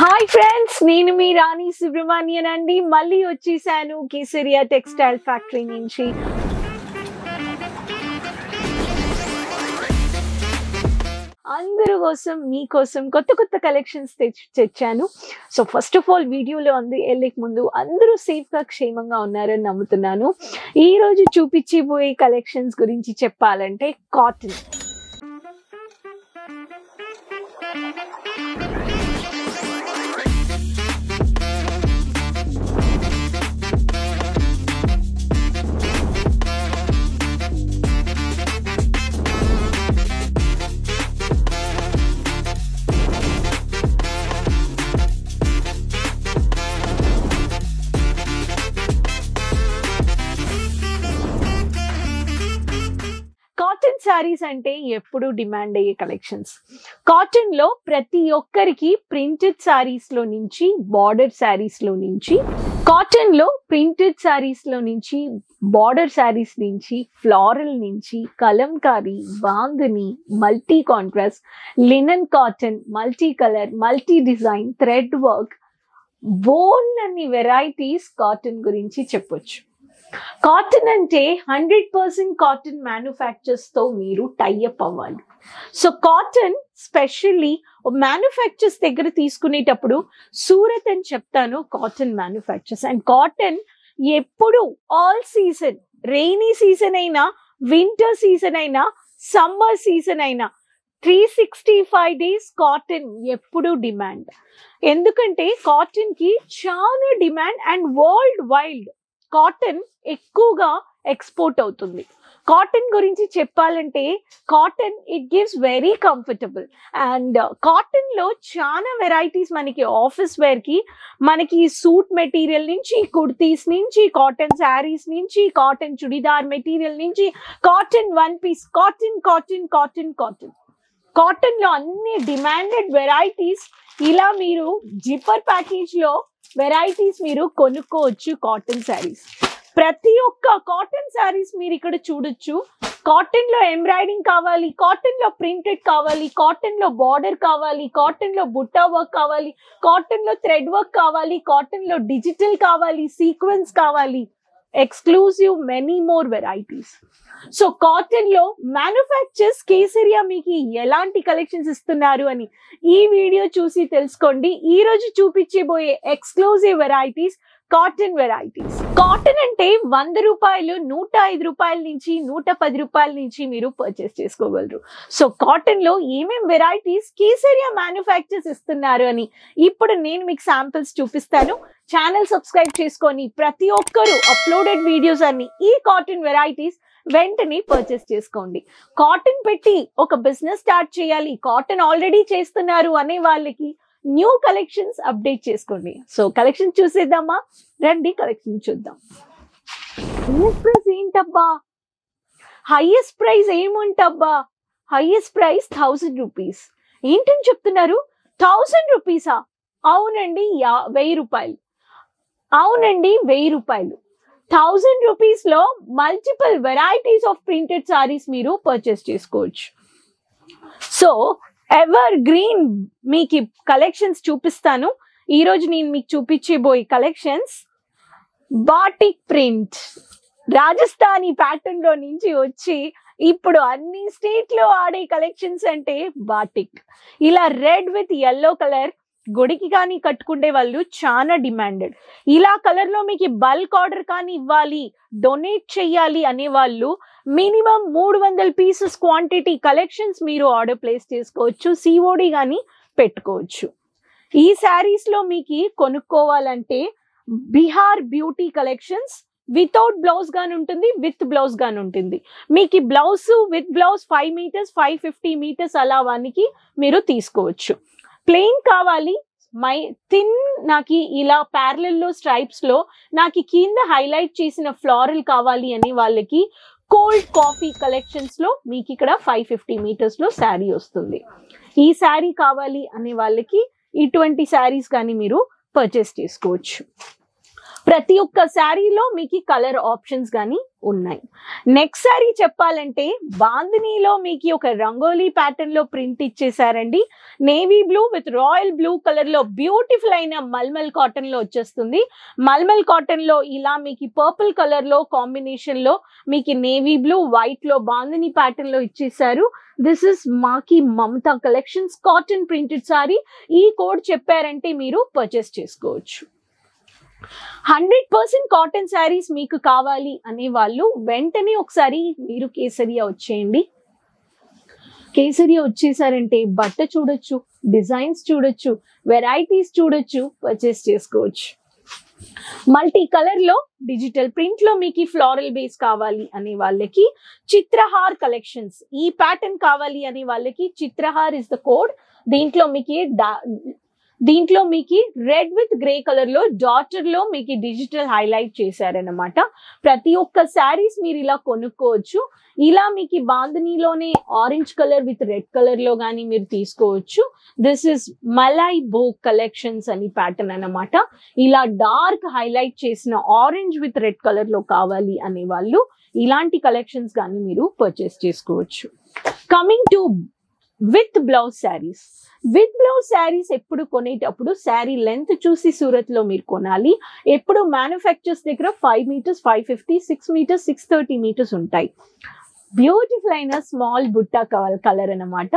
Hi friends, నేను మీ రాణి సుబ్రహ్మణ్యన్ అండి. మళ్ళీ వచ్చేసాను కేసరియా టెక్స్టైల్ ఫ్యాక్టరీ నుంచి. అందరి కోసం మీకోసం కొత్త కొత్త కలెక్షన్స్ తెచ్చాను. సో ఫస్ట్ ఆఫ్ ఆల్ వీడియోలో వెళ్ళక ముందు అందరూ సేఫ్గా క్షేమంగా ఉన్నారని నమ్ముతున్నాను. ఈరోజు చూపించబోయే కలెక్షన్స్ గురించి చెప్పాలంటే కాటన్. కాటన్ శారీస్ అంటే ఎప్పుడు డిమాండ్ అయ్యే కలెక్షన్స్. కాటన్ లో ప్రతి ఒక్కరికి ప్రింటెడ్ శారీస్ లో నుంచి బార్డర్ శారీస్ లో నుంచి బార్డర్ శారీస్ నుంచి ఫ్లోరల్ నుంచి Kalamkari, bandhani, multi contrast, linen cotton, multi colour, multi design, thread work, bold అన్ని వెరైటీస్ కాటన్ గురించి చెప్పొచ్చు. కాటన్ అంటే 100% కాటన్ మ్యానుఫ్యాక్చర్స్ తో మీరు టైఅప్ అవ్వాలి. సో కాటన్ స్పెషల్లీ మ్యానుఫ్యాక్చర్స్ దగ్గర తీసుకునేటప్పుడు సూరత్ అని చెప్తాను. కాటన్ మ్యానుఫ్యాక్చర్స్ అండ్ కాటన్ ఎప్పుడు ఆల్ సీజన్, రెయినీ సీజన్ అయినా, వింటర్ సీజన్ అయినా, సమ్మర్ సీజన్ అయినా 365 days కాటన్ ఎప్పుడు డిమాండ్. ఎందుకంటే కాటన్ కి చాలా demand and world wide cotton ఎక్కువగా ఎక్స్పోర్ట్ అవుతుంది. కాటన్ గురించి చెప్పాలంటే cotton it gives very comfortable and cotton లో చాలా వెరైటీస్ మనకి ఆఫీస్ వేర్ కి, మనకి సూట్ మెటీరియల్ నుంచి, కుర్తీస్ నుంచి, కాటన్ శారీస్ నుంచి, కాటన్ చుడిదార్ మెటీరియల్ నుంచి, cotton one piece, cotton cotton cotton cotton cotton లో అన్ని డిమాండెడ్ వెరైటీస్. ఇలా మీరు జిప్పర్ ప్యాకేజ్ లో వెరైటీస్ మీరు కొనుక్కోవచ్చు. కాటన్ శారీస్, ప్రతి ఒక్క కాటన్ శారీస్ మీరు ఇక్కడ చూడొచ్చు. కాటన్ లో ఎంబ్రాయిడింగ్ కావాలి, కాటన్ లో ప్రింటెడ్ కావాలి, కాటన్ లో బార్డర్ కావాలి, కాటన్ లో బుట్టా వర్క్ కావాలి, కాటన్ లో థ్రెడ్ వర్క్ కావాలి, కాటన్ లో డిజిటల్ కావాలి, సీక్వెన్స్ కావాలి, exclusive many more varieties. So cotton లో మ్యానుఫ్యాక్చర్స్ కేసరియా మీకు ఎలాంటి కలెక్షన్స్ ఇస్తున్నారు అని ఈ వీడియో చూసి తెలుసుకోండి. ఈ రోజు చూపించబోయే exclusive varieties cotton varieties. Cotton అంటే 100 రూపాయలు, 105 రూపాయల నుంచి 110 రూపాయల నుంచి మీరు పర్చేస్ చేసుకోగలరు. సో కాటన్ లో ఏమేం వెరైటీస్ కేసరియా మ్యానుఫ్యాక్చర్స్ ఇస్తున్నారు అని ఇప్పుడు నేను మీకు శాంపిల్స్ చూపిస్తాను. ఛానల్ సబ్స్క్రైబ్ చేసుకొని ప్రతి ఒక్కరు అప్లోడెడ్ వీడియోస్ అన్ని ఈ కాటన్ వెరైటీస్ వెంటనే పర్చేస్ చేసుకోండి. కాటన్ పెట్టి ఒక బిజినెస్ స్టార్ట్ చేయాలి, కాటన్ ఆల్రెడీ చేస్తున్నారు అనే వాళ్ళకి న్యూ కలెక్షన్స్ అప్డేట్ చేసుకోండి. సో కలెక్షన్ చూసేద్దామా, రండి కలెక్షన్ చూద్దాం. ఏంటబ్బా హైయెస్ట్ ప్రైస్ ఏముంటబ్బా, హైయెస్ట్ ప్రైస్ 1000 రూపీస్ ఏంటని చెప్తున్నారు? 1000 రూపీసా? అవునండి, 1000 రూపాయలు. అవునండి, 1000 రూపాయలు. 1000 రూపీస్ లో multiple varieties of printed saris మీరు పర్చేస్ చేసుకోవచ్చు. సో ఎవర్ గ్రీన్ మీకు కలెక్షన్స్ చూపిస్తాను. ఈ రోజు నేను మీకు చూపించబోయే collections batik print, Rajasthani pattern లో నుంచి వచ్చి ఇప్పుడు అన్ని స్టేట్ లో ఆడే కలెక్షన్స్ అంటే బాటిక్. ఇలా రెడ్ విత్ yellow కలర్ గుడికి కానీ కట్టుకుంటే వాళ్ళు చాలా డిమాండెడ్. ఇలా కలర్ లో మీకు బల్క్ ఆర్డర్ కానీ ఇవ్వాలి, డొనేట్ చెయ్యాలి అనే వాళ్ళు మినిమం 300 పీసెస్ క్వాంటిటీ కలెక్షన్స్ మీరు ఆర్డర్ ప్లేస్ చేసుకోవచ్చు. సిఓడి కానీ పెట్టుకోవచ్చు. ఈ శారీస్ లో మీకు కొనుక్కోవాలంటే Bihar beauty collections without blouse గాని ఉంటుంది, విత్ బ్లౌజ్ గాని ఉంటుంది. మీకు blouse with blouse 5 meters 550 meters అలా వానికి మీరు తీసుకోవచ్చు. ప్లెయిన్ కావాలి, నాకు ఇలా ప్యారలల్ లో స్ట్రైప్స్ లో నాకు కింద హైలైట్ చేసిన ఫ్లోరల్ కావాలి అనే వాళ్ళకి కోల్డ్ కాఫీ కలెక్షన్స్ లో మీకు ఇక్కడ 550 meters లో శారీ వస్తుంది. ఈ శారీ కావాలి అనే వాళ్ళకి ఇటువంటి శారీస్ కానీ మీరు పర్చేస్ చేసుకోవచ్చు. ప్రతి ఒక్క శారీలో మీకు కలర్ ఆప్షన్స్ కానీ ఉన్నాయి. నెక్స్ట్ శారీ చెప్పాలంటే బాందినీలో మీకు ఒక రంగోలీ ప్యాటర్న్ లో ప్రింట్ ఇచ్చేసారండి. Navy blue with royal blue colour లో బ్యూటిఫుల్ అయిన మల్మల్ కాటన్ లో వచ్చేస్తుంది. మల్మల్ కాటన్ లో ఇలా మీకు పర్పుల్ కలర్ లో కాంబినేషన్ లో మీకు నేవీ బ్లూ వైట్ లో బాందినీ ప్యాటర్న్ లో ఇచ్చేసారు. దిస్ ఇస్ మాకి Mamata collections cotton printed sorry. ఈ కోడ్ చెప్పారంటే మీరు పర్చేస్ చేసుకోవచ్చు. 100% కాటన్ శారీస్ మీకు కావాలి అనే వాళ్ళు వెంటనే ఒకసారి మీరు కేసరియా వచ్చేయండి. కేసరియా వచ్చేసారంటే బట్ట చూడొచ్చు, డిజైన్స్ చూడొచ్చు, వెరైటీస్ చూడొచ్చు, పర్చేస్ చేసుకోవచ్చు. మల్టీ కలర్ లో డిజిటల్ ప్రింట్ లో మీకు ఫ్లోరల్ బేస్ కావాలి అనే వాళ్ళకి చిత్రహార్ కలెక్షన్స్, ఈ ప్యాటర్న్ కావాలి అనే వాళ్ళకి చిత్రహార్ ఇస్ ద కోడ్. దీంట్లో మీకు రెడ్ విత్ గ్రే కలర్ లో డాటర్ లో మీకు డిజిటల్ హైలైట్ చేశారనమాట. ప్రతి ఒక్క శారీస్ మీరు ఇలా కొనుక్కోవచ్చు. ఇలా మీకు బాందినీలోనే orange colour with red colour లో కానీ మీరు తీసుకోవచ్చు. దిస్ ఇస్ మలై బోక్ కలెక్షన్స్ అని ప్యాటర్న్ అనమాట. ఇలా డార్క్ హైలైట్ చేసిన ఆరెంజ్ విత్ రెడ్ కలర్ లో కావాలి అనే వాళ్ళు ఇలాంటి కలెక్షన్స్ కానీ మీరు పర్చేస్ చేసుకోవచ్చు. Coming to with blouse saris. With blouse saris ఎప్పుడు కొనేటప్పుడు శారీ లెంత్ చూసి సూరత్ లో మీరు కొనాలి. ఎప్పుడు మ్యానుఫ్యాక్చర్స్ దగ్గర 5 meters 550, 6 meters 630 meters ఉంటాయి. బ్యూటిఫుల్ అయిన స్మాల్ బుట్టా కలర్ అనమాట.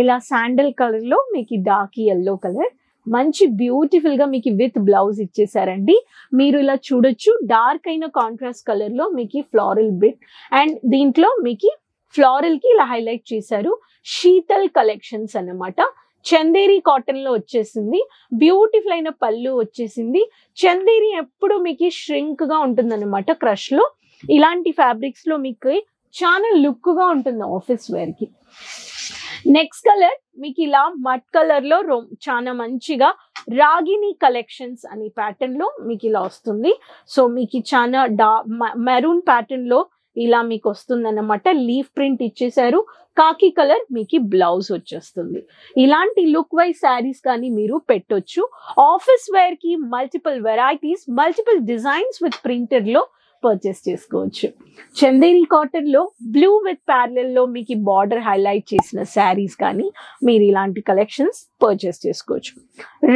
ఇలా శాండల్ కలర్ లో మీకు డార్క్ ఎల్లో కలర్ మంచి బ్యూటిఫుల్ గా మీకు విత్ బ్లౌజ్ ఇచ్చేసారండి. మీరు ఇలా చూడొచ్చు. డార్క్ అయిన కాంట్రాస్ట్ కలర్ లో మీకు ఫ్లోరల్ బిట్ అండ్ దీంట్లో మీకు ఫ్లోరల్ కి ఇలా హైలైట్ చేశారు. శీతల్ కలెక్షన్స్ అన్నమాట. చందేరి కాటన్ లో వచ్చేసింది. బ్యూటిఫుల్ అయిన పళ్ళు వచ్చేసింది. చందేరి ఎప్పుడు మీకు ష్రింక్ గా ఉంటుంది అనమాట క్రష్ లో. ఇలాంటి ఫ్యాబ్రిక్స్ లో మీకు చాలా లుక్ గా ఉంటుంది ఆఫీస్ వేర్ కి. నెక్స్ట్ కలర్ మీకు ఇలా మడ్ కలర్ లో చాలా మంచిగా రాగిని కలెక్షన్స్ అనే ప్యాటర్న్ లో మీకు ఇలా వస్తుంది. సో మీకు చాలా మెరూన్ ప్యాటర్న్ లో ఇలా మీకు వస్తుంది అన్నమాట. లీఫ్ ప్రింట్ ఇచ్చేసారు. కాకి కలర్ మీకు బ్లౌజ్ వచ్చేస్తుంది. ఇలాంటి లుక్ వైజ్ శారీస్ కానీ మీరు పెట్టొచ్చు. ఆఫీస్ వేర్ కి multiple varieties, multiple designs with printed లో పర్చేస్ చేసుకోవచ్చు. చందేరి కాటన్ లో బ్లూ విత్ ప్యారలల్ లో మీకు బార్డర్ హైలైట్ చేసిన శారీస్ కానీ మీరు ఇలాంటి కలెక్షన్స్ పర్చేస్ చేసుకోవచ్చు.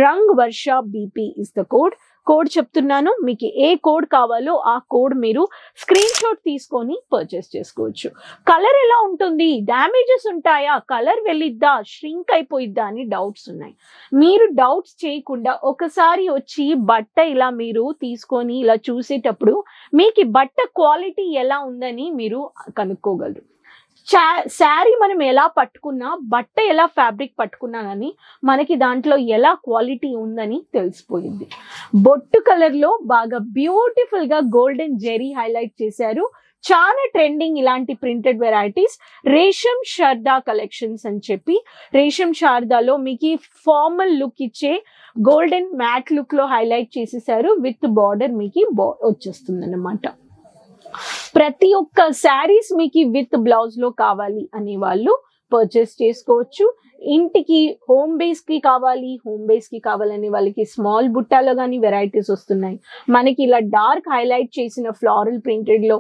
Rang Varsha BP is the code. Code చెప్తున్నాను. మీకు ఏ కోడ్ కావాలో ఆ కోడ్ మీరు స్క్రీన్ షాట్ తీసుకొని పర్చేస్ చేసుకోవచ్చు. కలర్ ఎలా ఉంటుంది, డ్యామేజెస్ ఉంటాయా, కలర్ వెళ్ళిద్దా, ష్రింక్ అయిపోయిద్దా అని డౌట్స్ ఉన్నాయి. మీరు డౌట్స్ చేయకుండా ఒకసారి వచ్చి బట్ట ఇలా మీరు తీసుకొని ఇలా చూసేటప్పుడు మీకు బట్ట క్వాలిటీ ఎలా ఉందని మీరు కనుక్కోగలరు. శారీ మనం ఎలా పట్టుకున్నా, బట్ట ఎలా ఫ్యాబ్రిక్ పట్టుకున్నా కానీ మనకి దాంట్లో ఎలా క్వాలిటీ ఉందని తెలిసిపోయింది. బొట్టు కలర్ లో బాగా బ్యూటిఫుల్ గా గోల్డెన్ జెరీ హైలైట్ చేశారు. చాలా ట్రెండింగ్ ఇలాంటి ప్రింటెడ్ వెరైటీస్. రేషం శారదా కలెక్షన్స్ అని చెప్పి రేషం శారదాలో మీకు ఫార్మల్ లుక్ ఇచ్చే గోల్డెన్ మ్యాట్ లుక్ లో హైలైట్ చేసేసారు. విత్ బార్డర్ మీకు వచ్చేస్తుంది అన్నమాట. ప్రతి ఒక్క శారీస్ మీకు విత్ బ్లౌజ్ లో కావాలి అనే వాళ్ళు పర్చేస్ చేసుకోవచ్చు. ఇంటికి హోమ్ బేస్ కి కావాలనే వాళ్ళకి స్మాల్ బుట్టాలో కానీ వెరైటీస్ వస్తున్నాయి. మనకి ఇలా డార్క్ హైలైట్ చేసిన ఫ్లోరల్ ప్రింటెడ్ లో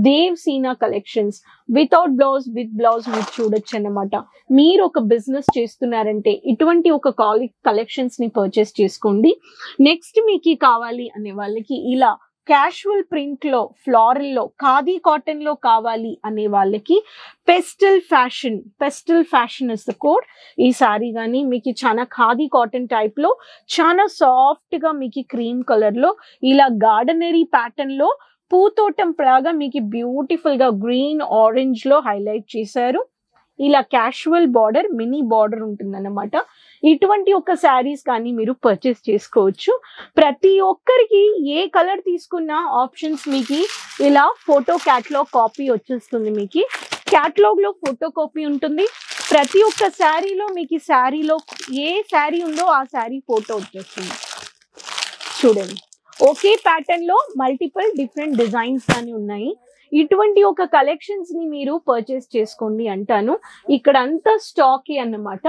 Devsena collections without blouse with blouse మీరు చూడొచ్చు అన్నమాట. మీరు ఒక బిజినెస్ చేస్తున్నారంటే ఇటువంటి ఒక కలెక్షన్స్ ని పర్చేస్ చేసుకోండి. నెక్స్ట్ మీకు కావాలి అనే వాళ్ళకి ఇలా క్యాషువల్ ప్రింట్ లో ఫ్లోరల్ లో ఖాదీ కాటన్ లో కావాలి అనే వాళ్ళకి pastel fashion is the code. ఈ సారీ కానీ మీకు చాలా ఖాదీ కాటన్ టైప్ లో చాలా సాఫ్ట్ గా మీకు క్రీమ్ కలర్ లో ఇలా గార్డెనరీ ప్యాటర్న్ లో పూతోటం లాగా మీకు బ్యూటిఫుల్ గా గ్రీన్ ఆరెంజ్ లో హైలైట్ చేశారు. ఇలా క్యాషువల్ బార్డర్ మినీ బార్డర్ ఉంటుందన్నమాట. ఇటువంటి ఒక శారీస్ కానీ మీరు పర్చేస్ చేసుకోవచ్చు. ప్రతి ఒక్కరికి ఏ కలర్ తీసుకున్నా ఆప్షన్స్ మీకు ఇలా ఫోటో క్యాటలాగ్ కాపీ వచ్చేస్తుంది. మీకు క్యాటలాగ్ లో ఫోటో కాపీ ఉంటుంది. ప్రతి ఒక్క శారీలో మీకు శారీలో ఏ శారీ ఉందో ఆ శారీ ఫోటో వచ్చేస్తుంది. చూడండి, ఒకే ప్యాటర్న్ లో మల్టిపుల్ డిఫరెంట్ డిజైన్స్ కానీ ఉన్నాయి. ఇటువంటి ఒక కలెక్షన్స్ ని మీరు పర్చేస్ చేసుకోండి అంటాను. ఇక్కడ అంతా స్టాక్ అన్నమాట.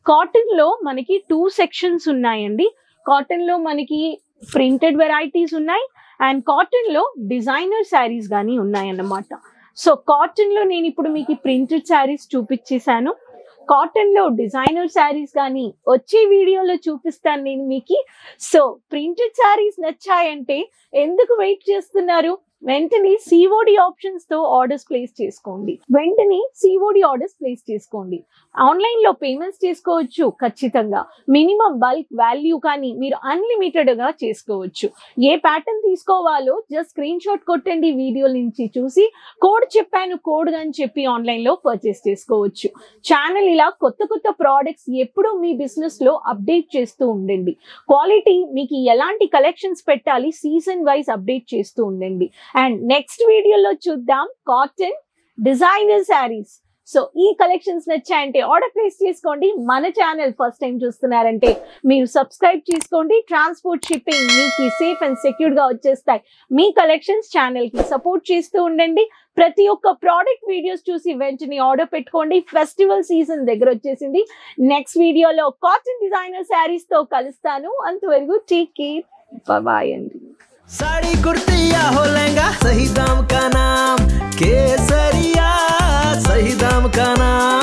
కాటన్ లో మనకి 2 sections ఉన్నాయండి. కాటన్ లో మనకి ప్రింటెడ్ వెరైటీస్ ఉన్నాయి అండ్ కాటన్ లో డిజైనర్ శారీస్ కానీ ఉన్నాయి అన్నమాట. సో కాటన్ లో నేను ఇప్పుడు మీకు ప్రింటెడ్ శారీస్ చూపించేశాను. కాటన్ లో డిజైనర్ శారీస్ కానీ వచ్చే వీడియోలో చూపిస్తాను నేను మీకు. సో ప్రింటెడ్ శారీస్ నచ్చాయంటే ఎందుకు వెయిట్ చేస్తున్నారు? వెంటనే సిఓడి ఆప్షన్స్ తో ఆర్డర్స్ ప్లేస్ చేసుకోండి. ఆన్లైన్ లో పేమెంట్స్ చేసుకోవచ్చు ఖచ్చితంగా. మినిమం బల్క్ వాల్యూ కానీ మీరు అన్లిమిటెడ్ గా చేసుకోవచ్చు. ఏ ప్యాటర్న్ తీసుకోవాలో జస్ట్ స్క్రీన్ షాట్ కొట్టండి, వీడియో నుంచి చూసి కోడ్ చెప్పాను కోడ్ అని చెప్పి ఆన్లైన్ లో పర్చేస్ చేసుకోవచ్చు. ఛానల్ ఇలా కొత్త కొత్త ప్రోడక్ట్స్ ఎప్పుడు మీ బిజినెస్ లో అప్డేట్ చేస్తూ ఉండండి. క్వాలిటీ మీకు ఎలాంటి కలెక్షన్స్ పెట్టాలి సీజన్ వైజ్ అప్డేట్ చేస్తూ ఉండండి. అండ్ నెక్స్ట్ వీడియోలో చూద్దాం కాటన్ డిజైనర్ శారీస్. సో ఈ కలెక్షన్స్ నచ్చాయంటే ఆర్డర్ ప్లేస్ చేసుకోండి. మన ఛానల్ ఫస్ట్ టైం చూస్తున్నారంటే మీరు సబ్స్క్రైబ్ చేసుకోండి. ట్రాన్స్పోర్ట్ షిప్పింగ్ మీకు సేఫ్ అండ్ సెక్యూర్ గా వచ్చేస్తాయి. మీ కలెక్షన్స్ ఛానల్ కి సపోర్ట్ చేస్తూ ఉండండి. ప్రతి ఒక్క ప్రోడక్ట్ వీడియోస్ చూసి వెంటనే ఆర్డర్ పెట్టుకోండి. ఫెస్టివల్ సీజన్ దగ్గర వచ్చేసింది. నెక్స్ట్ వీడియోలో కాటన్ డిజైనర్ శారీస్ తో కలుస్తాను. అంతవరకు టేక్ కేర్, బాయ్ అండి. साड़ी कुर्ती या हो लहंगा, सही दाम का नाम केसरिया, सही दाम का नाम।